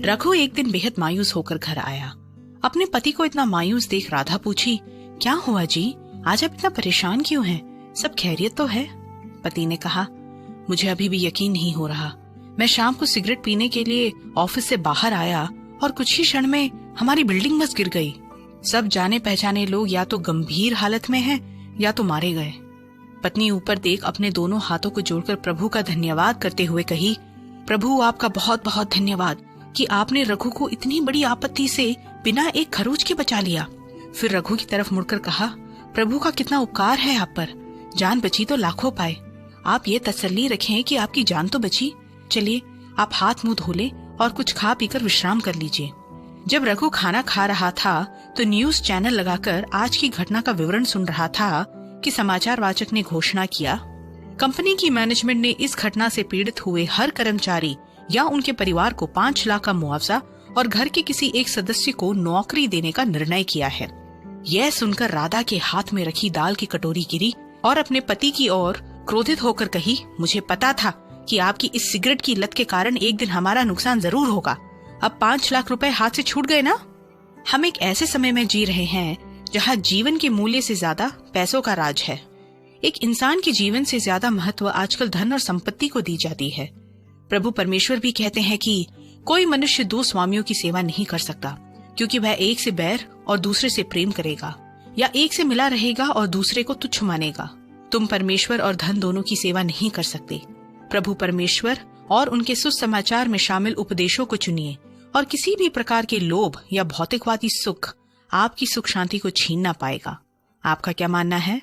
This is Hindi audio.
रघु एक दिन बेहद मायूस होकर घर आया। अपने पति को इतना मायूस देख राधा पूछी, क्या हुआ जी, आज आप इतना परेशान क्यों हैं? सब खैरियत तो है? पति ने कहा, मुझे अभी भी यकीन नहीं हो रहा। मैं शाम को सिगरेट पीने के लिए ऑफिस से बाहर आया और कुछ ही क्षण में हमारी बिल्डिंग बस गिर गई। सब जाने पहचाने लोग या तो गंभीर हालत में हैं या तो मारे गए। पत्नी ऊपर देख अपने दोनों हाथों को जोड़कर प्रभु का धन्यवाद करते हुए कही, प्रभु आपका बहुत बहुत धन्यवाद कि आपने रघु को इतनी बड़ी आपत्ति से बिना एक खरोच के बचा लिया। फिर रघु की तरफ मुड़कर कहा, प्रभु का कितना उपकार है आप पर, जान बची तो लाखों पाए। आप ये तसल्ली रखें कि आपकी जान तो बची। चलिए आप हाथ मुंह धो लें और कुछ खा पीकर विश्राम कर लीजिए। जब रघु खाना खा रहा था तो न्यूज चैनल लगाकर आज की घटना का विवरण सुन रहा था कि समाचार वाचक ने घोषणा किया, कंपनी की मैनेजमेंट ने इस घटना से पीड़ित हुए हर कर्मचारी या उनके परिवार को 5 लाख का मुआवजा और घर के किसी एक सदस्य को नौकरी देने का निर्णय किया है। यह सुनकर राधा के हाथ में रखी दाल की कटोरी गिरी और अपने पति की ओर क्रोधित होकर कही, मुझे पता था कि आपकी इस सिगरेट की लत के कारण एक दिन हमारा नुकसान जरूर होगा। अब 5 लाख रुपए हाथ से छूट गए ना। हम एक ऐसे समय में जी रहे हैं जहाँ जीवन के मूल्य से ज्यादा पैसों का राज है। एक इंसान के जीवन से ज्यादा महत्व आजकल धन और संपत्ति को दी जाती है। प्रभु परमेश्वर भी कहते हैं कि कोई मनुष्य 2 स्वामियों की सेवा नहीं कर सकता, क्योंकि वह एक से बैर और दूसरे से प्रेम करेगा, या एक से मिला रहेगा और दूसरे को तुच्छ मानेगा। तुम परमेश्वर और धन दोनों की सेवा नहीं कर सकते। प्रभु परमेश्वर और उनके सुसमाचार में शामिल उपदेशों को चुनिए और किसी भी प्रकार के लोभ या भौतिकवादी सुख आपकी सुख शांति को छीन ना पाएगा। आपका क्या मानना है?